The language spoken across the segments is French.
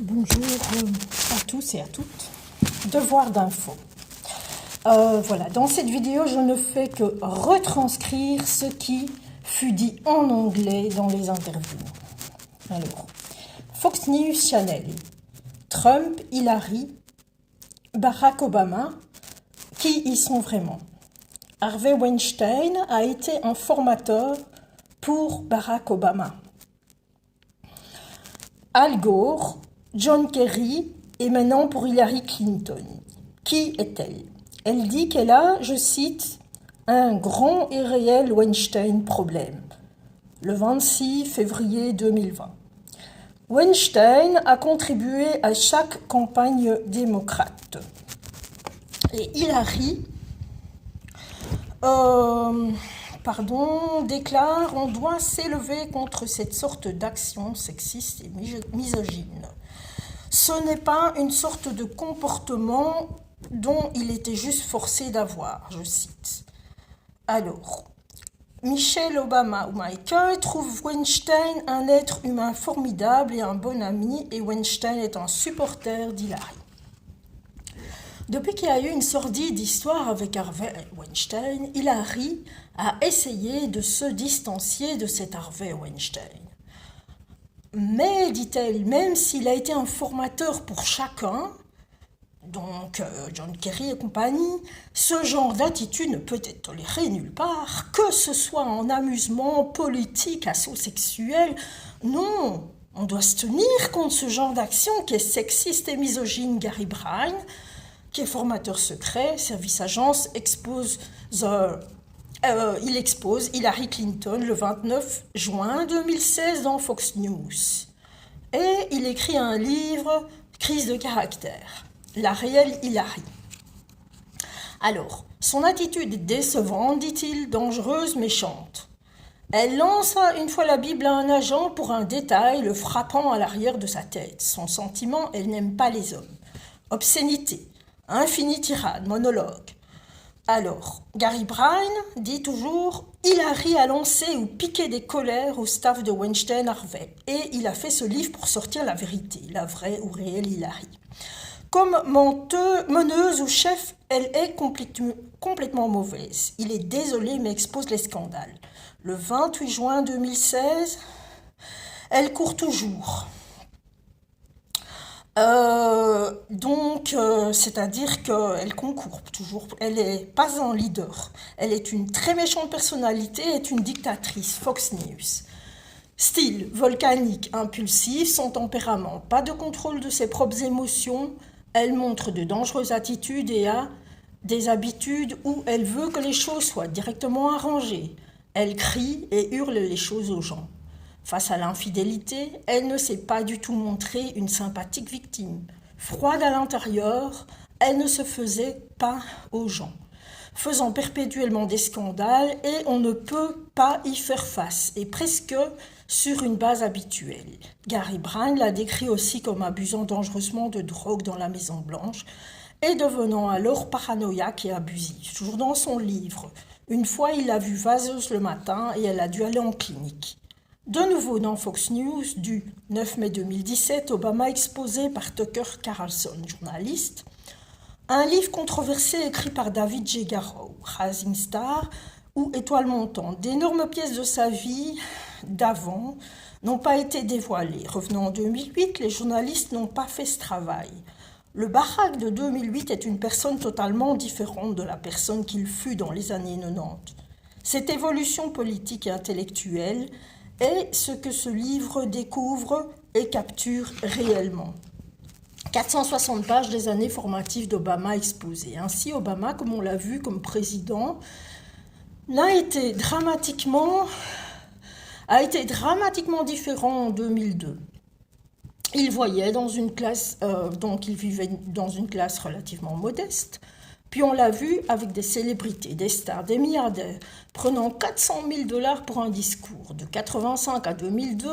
Bonjour à tous et à toutes. Devoir d'info. Voilà, dans cette vidéo, je ne fais que retranscrire ce qui fut dit en anglais dans les interviews. Alors, Fox News Channel, Trump, Hillary, Barack Obama, qui y sont vraiment? Harvey Weinstein a été un formateur pour Barack Obama. Al Gore, John Kerry et maintenant pour Hillary Clinton. Qui est-elle? Elle dit qu'elle a, je cite, un grand et réel Weinstein problème. Le 26 février 2020. Weinstein a contribué à chaque campagne démocrate. Et Hillary déclare « On doit s'élever contre cette sorte d'action sexiste et misogyne. Ce n'est pas une sorte de comportement dont il était juste forcé d'avoir, je cite. » Alors, Michelle Obama ou Michael trouve Weinstein un être humain formidable et un bon ami, et Weinstein est un supporter d'Hillary. Depuis qu'il y a eu une sordide histoire avec Harvey Weinstein, Hillary a essayé de se distancier de cet Harvey Weinstein. Mais, dit-elle, même s'il a été un formateur pour chacun, donc John Kerry et compagnie, ce genre d'attitude ne peut être toléré nulle part, que ce soit en amusement, politique, assaut sexuel. Non, on doit se tenir contre ce genre d'action qui est sexiste et misogyne. Gary Bryan, qui est formateur secret, service agence, il expose Hillary Clinton le 29 juin 2016 dans Fox News. Et il écrit un livre, Crise de caractère, la réelle Hillary. Alors, son attitude est décevante, dit-il, dangereuse, méchante. Elle lança une fois la Bible à un agent pour un détail le frappant à l'arrière de sa tête. Son sentiment, elle n'aime pas les hommes. Obscénité, infini tirade, monologue. Alors, Gary Bryan dit toujours « Hillary a lancé ou piqué des colères au staff de Weinstein Harvey et il a fait ce livre pour sortir la vérité, la vraie ou réelle Hillary. Comme meneuse ou chef, elle est complètement mauvaise. Il est désolé mais expose les scandales. Le 28 juin 2016, elle court toujours. » C'est-à-dire qu'elle concourt toujours, elle n'est pas un leader, elle est une très méchante personnalité, est une dictatrice, Fox News. Style volcanique, impulsif, son tempérament, pas de contrôle de ses propres émotions, elle montre de dangereuses attitudes et a des habitudes où elle veut que les choses soient directement arrangées. Elle crie et hurle les choses aux gens. Face à l'infidélité, elle ne s'est pas du tout montrée une sympathique victime. Froide à l'intérieur, elle ne se faisait pas aux gens, faisant perpétuellement des scandales et on ne peut pas y faire face, et presque sur une base habituelle. Gary Bryan l'a décrit aussi comme abusant dangereusement de drogue dans la Maison Blanche et devenant alors paranoïaque et abusif. Toujours dans son livre, une fois il l'a vue vaseuse le matin et elle a dû aller en clinique. De nouveau dans Fox News, du 9 mai 2017, Obama exposé par Tucker Carlson, journaliste, un livre controversé écrit par David J. Garrow, Rising Star ou Étoile montante. D'énormes pièces de sa vie d'avant n'ont pas été dévoilées. Revenant en 2008, les journalistes n'ont pas fait ce travail. Le Barack de 2008 est une personne totalement différente de la personne qu'il fut dans les années 90. Cette évolution politique et intellectuelle est ce que ce livre découvre et capture réellement. 460 pages des années formatives d'Obama exposées. Ainsi, Obama, comme on l'a vu comme président, a été dramatiquement différent en 2002. Il voyait dans une classe, il vivait dans une classe relativement modeste. Puis on l'a vu avec des célébrités, des stars, des milliardaires, prenant 400 000 $ pour un discours. De 1985 à 2002,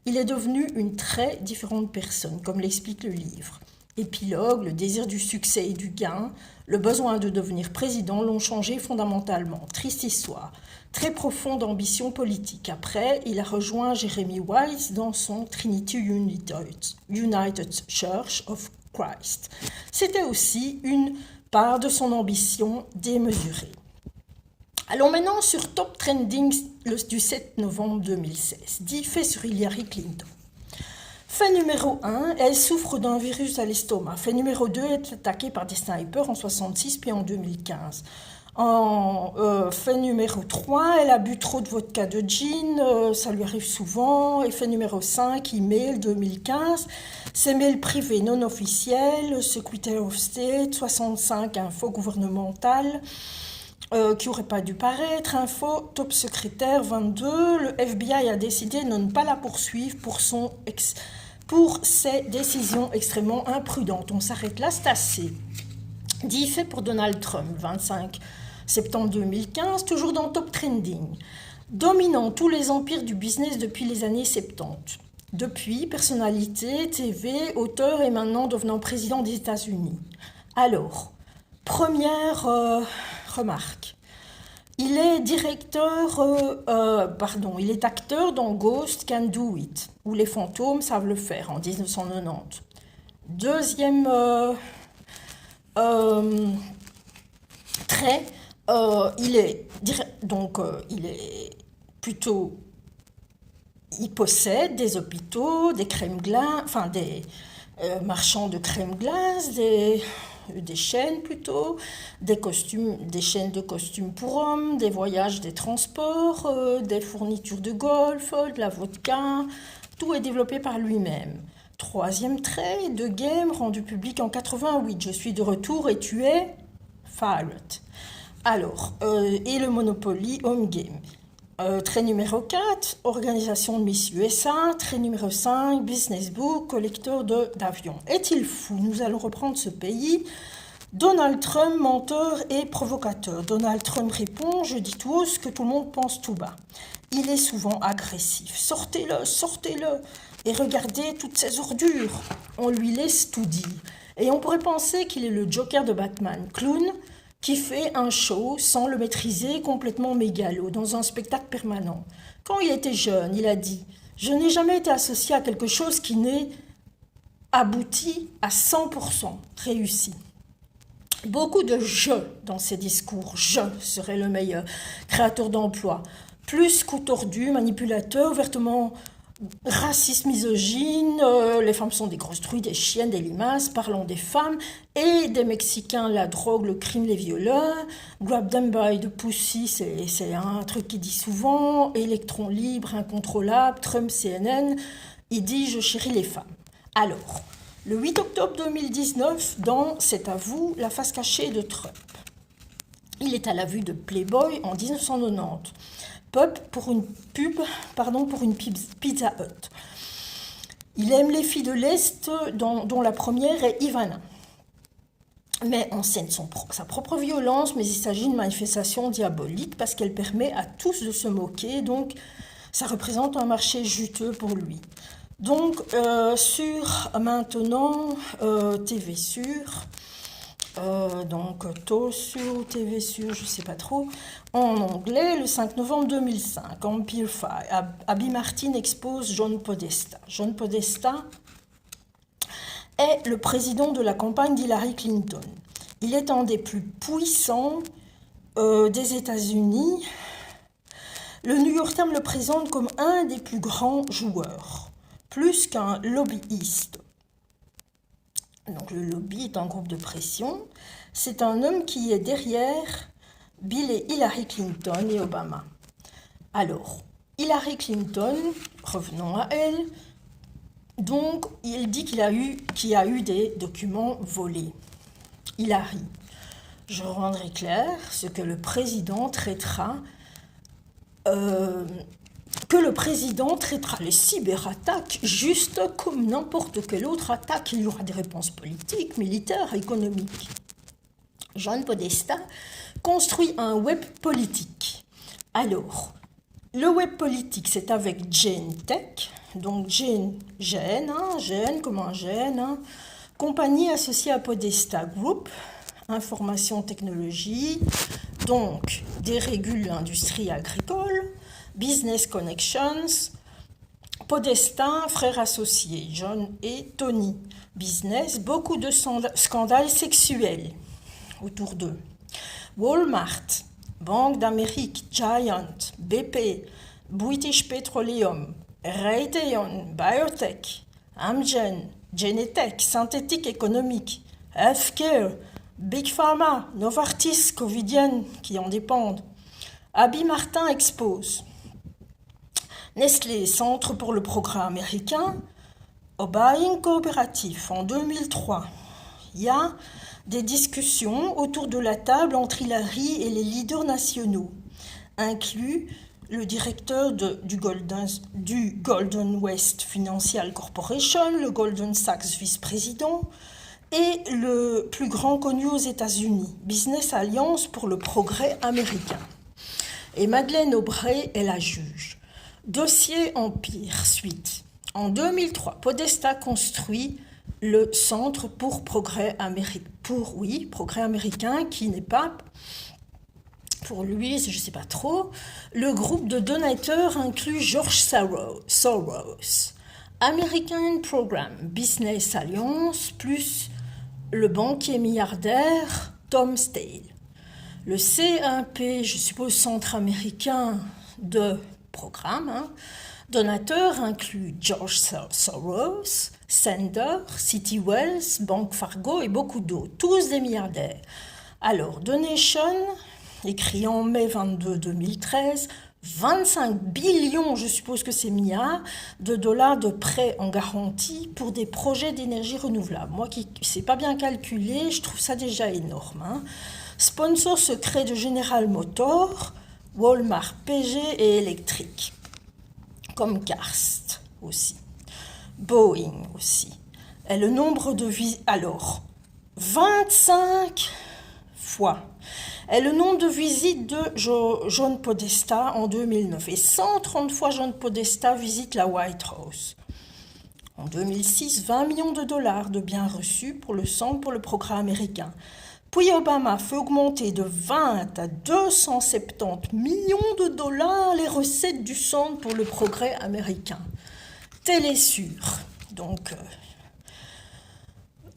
il est devenu une très différente personne, comme l'explique le livre. Épilogue, le désir du succès et du gain, le besoin de devenir président l'ont changé fondamentalement. Triste histoire. Très profonde ambition politique. Après, il a rejoint Jeremy Wise dans son Trinity United Church of Christ. C'était aussi une part de son ambition démesurée. Allons maintenant sur Top Trending du 7 novembre 2016. 10 faits sur Hillary Clinton. Fait numéro 1, elle souffre d'un virus à l'estomac. Fait numéro 2, elle est attaquée par des snipers en 1966 puis en 2015. Fait numéro 3, elle a bu trop de vodka de gin, ça lui arrive souvent. Et fait numéro 5, email 2015, ses mails privés non officiels, Secretary of State, 65, info gouvernementale, qui n'aurait pas dû paraître, info top secrétaire 22, le FBI a décidé de ne pas la poursuivre pour ses décisions extrêmement imprudentes. On s'arrête là, c'est assez. 10 faits pour Donald Trump, 25 septembre 2015, toujours dans Top Trending. Dominant tous les empires du business depuis les années 70. Depuis, personnalité, TV, auteur et maintenant devenant président des États-Unis. Alors, première remarque. Il est il est acteur dans Ghost Can Do It, où les fantômes savent le faire, en 1990. Deuxième trait, il possède des hôpitaux, des crèmes glaces, enfin des marchands de crème glace, des chaînes plutôt, des chaînes de costumes pour hommes, des voyages, des transports, des fournitures de golf, de la vodka, tout est développé par lui-même. Troisième trait, de game rendu public en 88, je suis de retour et tu es fired. Alors, et le Monopoly Home Game. Trait numéro 4, organisation de Miss USA. Trait numéro 5, Business Book, collecteur d'avions. Est-il fou? Nous allons reprendre ce pays. Donald Trump, menteur et provocateur. Donald Trump répond, je dis tout haut ce que tout le monde pense tout bas. Il est souvent agressif. Sortez-le, sortez-le. Et regardez toutes ces ordures. On lui laisse tout dire. Et on pourrait penser qu'il est le Joker de Batman. Clown qui fait un show sans le maîtriser, complètement mégalo, dans un spectacle permanent. Quand il était jeune, il a dit « Je n'ai jamais été associé à quelque chose qui n'ait abouti à 100%, réussi ». Beaucoup de « je » dans ses discours. « Je serai le meilleur, créateur d'emplois ». Plus qu'au tordu, manipulateur, ouvertement raciste, misogyne, les femmes sont des grosses truies, des chiennes, des limaces, parlons des femmes et des Mexicains, la drogue, le crime, les violeurs, grab them by the pussy, c'est un truc qu'il dit souvent, électron libre, incontrôlable, Trump, CNN, il dit je chéris les femmes. Alors, le 8 octobre 2019, dans C'est à vous, la face cachée de Trump. Il est à la vue de Playboy en 1990. Pour une Pizza Hut. Il aime les filles de l'Est, dont la première est Ivana. Mais en scène sa propre violence, mais il s'agit d'une manifestation diabolique parce qu'elle permet à tous de se moquer, donc ça représente un marché juteux pour lui. Donc, maintenant, TV Sur, donc TOSUR, TV Sur, je ne sais pas trop, en anglais, le 5 novembre 2005, Amplify, Abby Martin expose John Podesta. John Podesta est le président de la campagne d'Hillary Clinton. Il est un des plus puissants des États-Unis. Le New York Times le présente comme un des plus grands joueurs, plus qu'un lobbyiste. Donc le lobby est un groupe de pression. C'est un homme qui est derrière Bill et Hillary Clinton et Obama. Alors, Hillary Clinton, revenons à elle, donc il dit qu'il y a eu des documents volés. Hillary, je rendrai clair ce que le président traitera les cyberattaques juste comme n'importe quelle autre attaque. Il y aura des réponses politiques, militaires, économiques. John Podesta construit un web politique. Alors, le web politique, c'est avec Gene Tech, donc gène comme un gène, Compagnie associée à Podesta Group, information technologie, donc dérégule l'industrie agricole, Business Connections, Podesta, frères associés, John et Tony. Business, beaucoup de scandales sexuels autour d'eux. Walmart, Banque d'Amérique, Giant, BP, British Petroleum, Raytheon, Biotech, Amgen, Genentech, Synthétique Économique, Healthcare, Big Pharma, Novartis, Covidienne, qui en dépendent. Abby Martin expose. Nestlé, Centre pour le Progrès américain, Buying coopératif en 2003. Il y a des discussions autour de la table entre Hillary et les leaders nationaux, inclus le directeur du Golden West Financial Corporation, le Goldman Sachs vice-président, et le plus grand connu aux États-Unis, Business Alliance pour le Progrès américain. Et Madeleine Aubrey est la juge. Dossier Empire, suite. En 2003, Podesta construit le Centre pour Progrès américain, qui n'est pas, pour lui, je ne sais pas trop, le groupe de donateurs inclut George Soros, American Program Business Alliance, plus le banquier milliardaire Tom Steele. Le CIP, je suppose Centre américain de programme, donateurs incluent George Soros, Sender, City Wells, Banque Fargo et beaucoup d'autres, tous des milliardaires. Alors, Donation, écrit en mai 22 2013, 25 billions, je suppose que c'est milliards, de dollars de prêts en garantie pour des projets d'énergie renouvelable. Moi qui ne sais pas bien calculer, je trouve ça déjà énorme. Sponsor secret de General Motors, Walmart, PG et Electric. Comcast aussi. Boeing aussi. Et le nombre de visites... Alors, 25 fois. Et le nombre de visites de John Podesta en 2009. Et 130 fois John Podesta visite la White House. En 2006, 20 millions de dollars de biens reçus pour le Centre pour le Progrès américain. Puis Obama fait augmenter de 20 à 270 millions de dollars les recettes du Centre pour le Progrès américain. Télésur, donc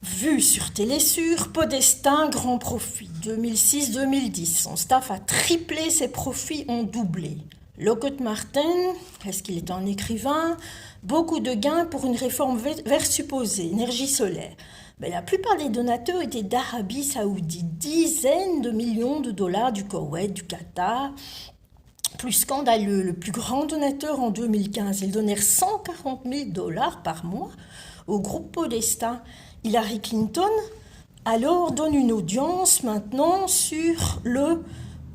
vu sur Télésur, Podesta, grand profit. 2006-2010, son staff a triplé, ses profits ont doublé. Lockheed Martin, est-ce qu'il est un écrivain? Beaucoup de gains pour une réforme verte supposée, énergie solaire. Mais la plupart des donateurs étaient d'Arabie Saoudite, dizaines de millions de dollars du Koweït, du Qatar. Plus scandaleux, le plus grand donateur en 2015, ils donnèrent 140 000 dollars par mois au groupe Podesta. Hillary Clinton, alors, donne une audience maintenant sur le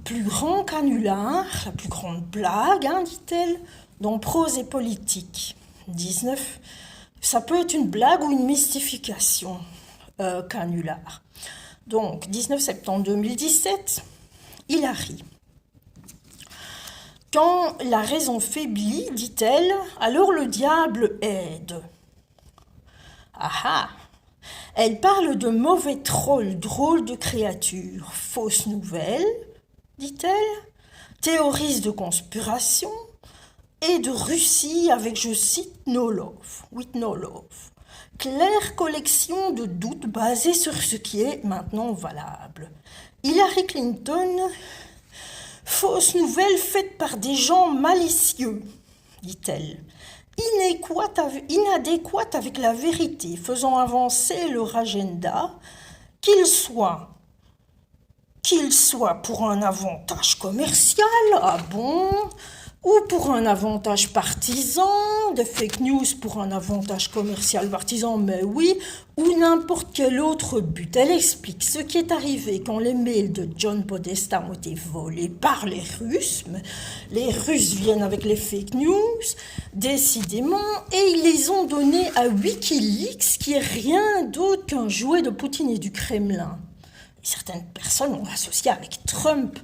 plus grand canular, la plus grande blague, dit-elle, dans prose et politique. 19. Ça peut être une blague ou une mystification, canular. Donc, 19 septembre 2017, Hillary. Quand la raison faiblit, dit-elle, alors le diable aide. Ah. Elle parle de mauvais trolls, drôles de créatures, fausses nouvelles, dit-elle, théories de conspiration, et de Russie avec, je cite, no love, with no love. Claire collection de doutes basés sur ce qui est maintenant valable. Hillary Clinton, fausse nouvelle faite par des gens malicieux, dit-elle, inadéquate avec la vérité, faisant avancer leur agenda, qu'il soit pour un avantage commercial, ou pour un avantage partisan, des fake news pour un avantage commercial partisan, mais oui, ou n'importe quel autre but. Elle explique ce qui est arrivé quand les mails de John Podesta ont été volés par les Russes. Mais les Russes viennent avec les fake news, décidément, et ils les ont donnés à Wikileaks, qui est rien d'autre qu'un jouet de Poutine et du Kremlin. Et certaines personnes l'ont associé avec Trump.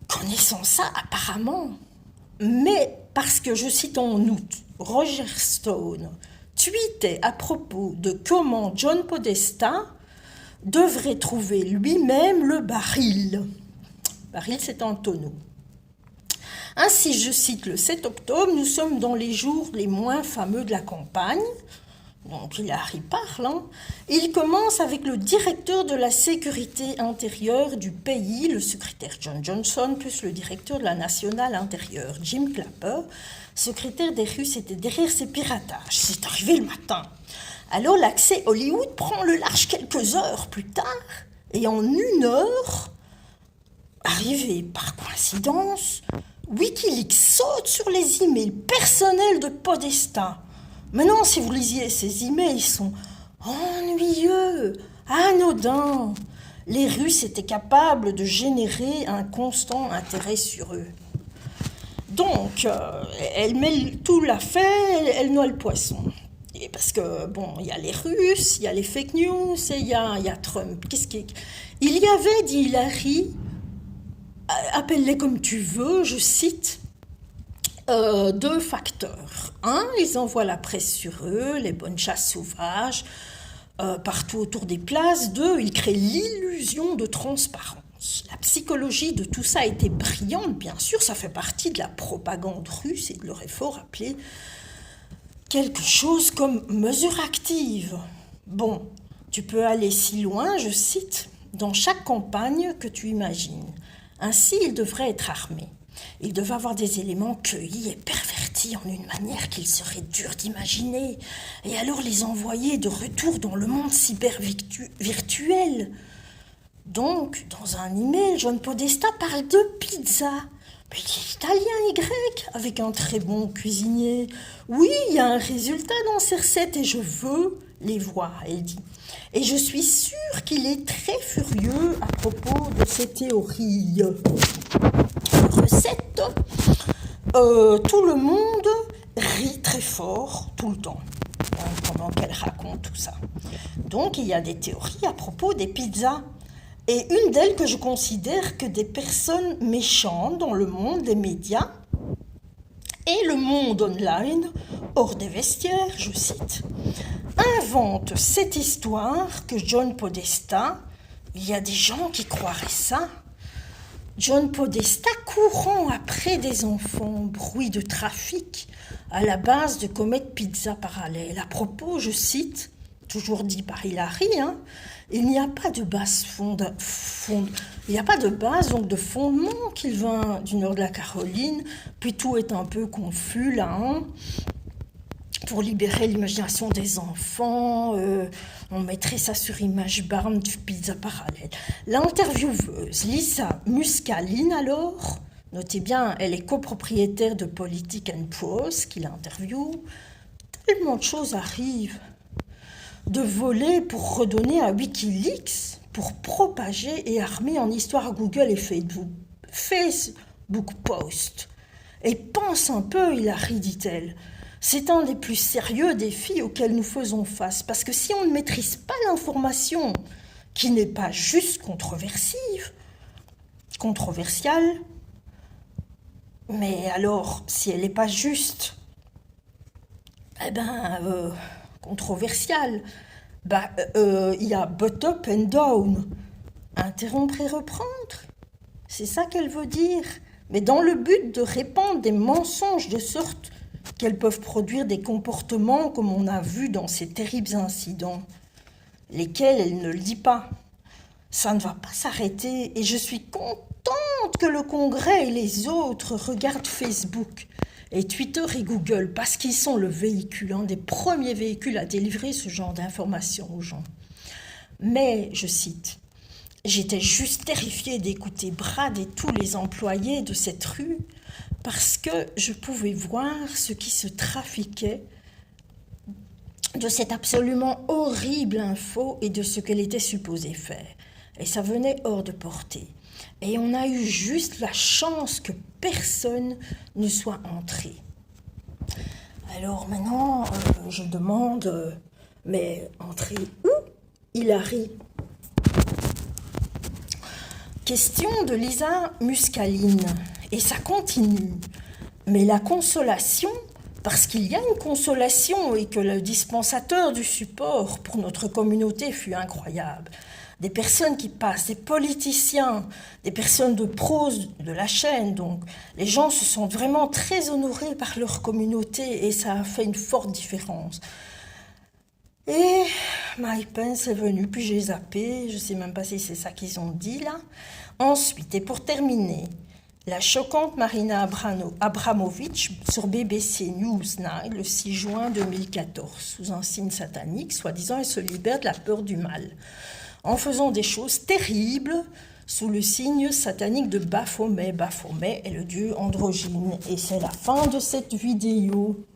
Connaissant ça, apparemment, mais parce que, je cite en août, Roger Stone, tweetait à propos de comment John Podesta devrait trouver lui-même le baril. Baril, c'est un tonneau. Ainsi, je cite le 7 octobre, nous sommes dans les jours les moins fameux de la campagne. Donc Hillary parle. Il commence avec le directeur de la sécurité intérieure du pays, le secrétaire John Johnson, plus le directeur de la nationale intérieure, Jim Clapper. Secrétaire des Russes était derrière ces piratages. C'est arrivé le matin. Alors l'accès Hollywood prend le large quelques heures plus tard. Et en 1 heure, arrivé par coïncidence, Wikileaks saute sur les emails personnels de Podesta. Maintenant, si vous lisiez ces emails, ils sont ennuyeux, anodins. Les Russes étaient capables de générer un constant intérêt sur eux. Donc, elle met tout l'affaire, elle noie le poisson. Et parce que, bon, il y a les Russes, il y a les fake news et il y a Trump. Il y avait, dit Hillary, appelle-les comme tu veux, je cite, 2 facteurs. 1, ils envoient la presse sur eux, les bonnes chasses sauvages, partout autour des places. 2, ils créent l'illusion de transparence. La psychologie de tout ça a été brillante, bien sûr, ça fait partie de la propagande russe, et il leur faut rappeler quelque chose comme mesure active. Bon, tu peux aller si loin, je cite, dans chaque campagne que tu imagines. Ainsi, ils devraient être armés. Ils devaient avoir des éléments cueillis et pervertis en une manière qu'il serait dur d'imaginer, et alors les envoyer de retour dans le monde cyber-virtuel. Donc, dans un email, John Podesta parle de pizza. Mais il est italien et grec, avec un très bon cuisinier. Oui, il y a un résultat dans ces recettes et je veux les voir, elle dit. Et je suis sûre qu'il est très furieux à propos de ces théories. Recette, tout le monde rit très fort tout le temps, pendant qu'elle raconte tout ça. Donc, il y a des théories à propos des pizzas. Et une d'elles que je considère que des personnes méchantes dans le monde des médias et le monde online, hors des vestiaires, je cite, inventent cette histoire que John Podesta, il y a des gens qui croiraient ça, John Podesta courant après des enfants, bruit de trafic, à la base de comète pizza parallèle. À propos, je cite, toujours dit par Hillary, il n'y a pas de base donc de fondement qu'il vient du nord de la Caroline, puis tout est un peu confus là, pour libérer l'imagination des enfants, on mettrait ça sur Image Barn du pizza parallèle. L'intervieweuse Lisa Muscalin alors, notez bien, elle est copropriétaire de Politics and Prose qui l'interviewe, tellement de choses arrivent. De voler pour redonner à Wikileaks, pour propager et armer en histoire Google et Facebook Post. Et pense un peu, Hillary, dit-elle, c'est un des plus sérieux défis auxquels nous faisons face, parce que si on ne maîtrise pas l'information, qui n'est pas juste controversiale, mais alors, si elle n'est pas juste, controversial, il y a but-up and down, interrompre et reprendre, c'est ça qu'elle veut dire, mais dans le but de répandre des mensonges de sorte qu'elles peuvent produire des comportements comme on a vu dans ces terribles incidents, lesquels elle ne le dit pas. Ça ne va pas s'arrêter et je suis contente que le Congrès et les autres regardent Facebook et Twitter et Google, parce qu'ils sont le véhicule, un des premiers véhicules à délivrer ce genre d'informations aux gens. Mais, je cite, « J'étais juste terrifiée d'écouter Brad et tous les employés de cette rue parce que je pouvais voir ce qui se trafiquait de cette absolument horrible info et de ce qu'elle était supposée faire. Et ça venait hors de portée. Et on a eu juste la chance que personne ne soit entré. » Alors maintenant, je demande, mais entrer où, Hillary ? Question de Lisa Muscalin, et ça continue. Mais la consolation, Parce qu'il y a une consolation et que le dispensateur du support pour notre communauté fut incroyable. Des personnes qui passent, des politiciens, des personnes de prose de la chaîne. Donc, les gens se sentent vraiment très honorés par leur communauté et ça a fait une forte différence. Et Mike Pence est venu, puis j'ai zappé, je ne sais même pas si c'est ça qu'ils ont dit là. Ensuite, et pour terminer, la choquante Marina Abramovic sur BBC Newsnight le 6 juin 2014, sous un signe satanique, soi-disant elle se libère de la peur du mal, en faisant des choses terribles sous le signe satanique de Baphomet. Baphomet est le dieu androgyne. Et c'est la fin de cette vidéo.